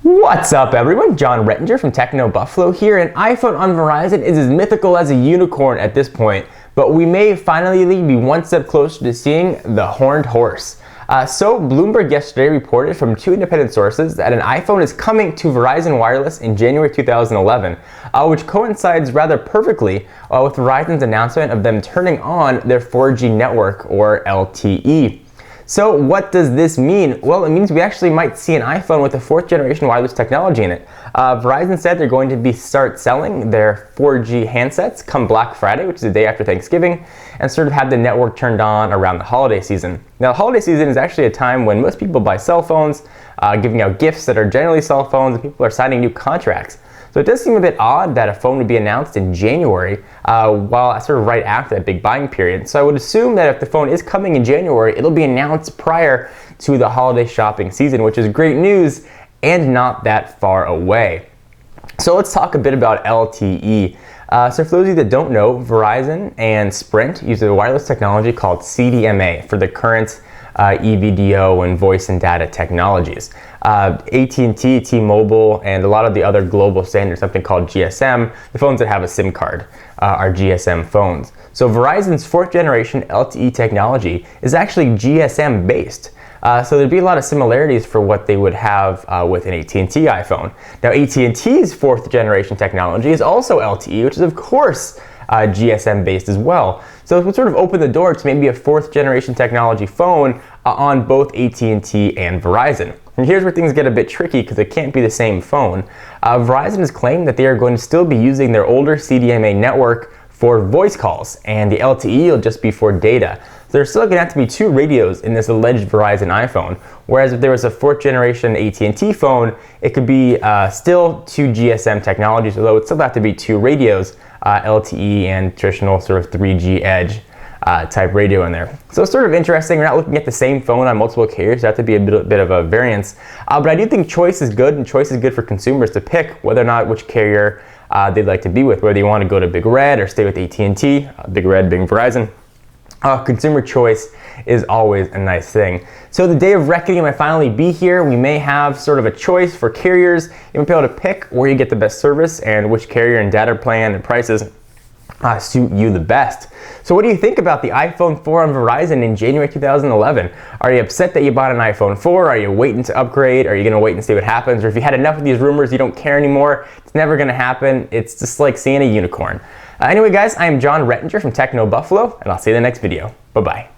What's up everyone, John Rettinger from Techno Buffalo here, and iPhone on Verizon is as mythical as a unicorn at this point, but we may finally be one step closer to seeing the horned horse. So Bloomberg yesterday reported from two independent sources that an iPhone is coming to Verizon Wireless in January 2011, which coincides rather perfectly with Verizon's announcement of them turning on their 4G network, or LTE. So what does this mean? Well, it means we actually might see an iPhone with a 4th generation wireless technology in it. Verizon said they're going to start selling their 4G handsets come Black Friday, which is the day after Thanksgiving, and sort of have the network turned on around the holiday season. Now, the holiday season is actually a time when most people buy cell phones, giving out gifts that are generally cell phones, and people are signing new contracts. So it does seem a bit odd that a phone would be announced in January, while sort of right after that big buying period. So I would assume that if the phone is coming in January, it'll be announced prior to the holiday shopping season, which is great news and not that far away. So let's talk a bit about LTE. So for those of you that don't know, Verizon and Sprint use a wireless technology called CDMA for the current EVDO and voice and data technologies. AT&T, T-Mobile, and a lot of the other global standards, something called GSM, the phones that have a SIM card are GSM phones. So Verizon's 4th generation LTE technology is actually GSM based. So there'd be a lot of similarities for what they would have with an AT&T iPhone. Now AT&T's 4th generation technology is also LTE, which is of course GSM based as well. So it would sort of open the door to maybe a 4th generation technology phone on both AT&T and Verizon. And here's where things get a bit tricky because it can't be the same phone. Verizon has claimed that they are going to still be using their older CDMA network for voice calls, and the LTE will just be for data. So there's still going to have to be two radios in this alleged Verizon iPhone, whereas if there was a 4th generation AT&T phone, it could be still two GSM technologies, although it would still have to be two radios, LTE and traditional sort of 3G edge type radio in there. So it's sort of interesting. We're not looking at the same phone on multiple carriers. There has to be a bit of a variance. But I do think choice is good, and choice is good for consumers to pick whether or not which carrier they'd like to be with, whether you want to go to Big Red or stay with AT&T, Big Red being Verizon. Consumer choice is always a nice thing. So the day of reckoning might finally be here. We may have sort of a choice for carriers. You might be able to pick where you get the best service and which carrier and data plan and prices suit you the best. So what do you think about the iPhone 4 on Verizon in January 2011? Are you upset that you bought an iPhone 4? Are you waiting to upgrade? Are you going to wait and see what happens? Or if you had enough of these rumors, you don't care anymore, it's never going to happen. It's just like seeing a unicorn. Anyway guys, I am John Rettinger from Techno Buffalo, and I'll see you in the next video. Bye-bye.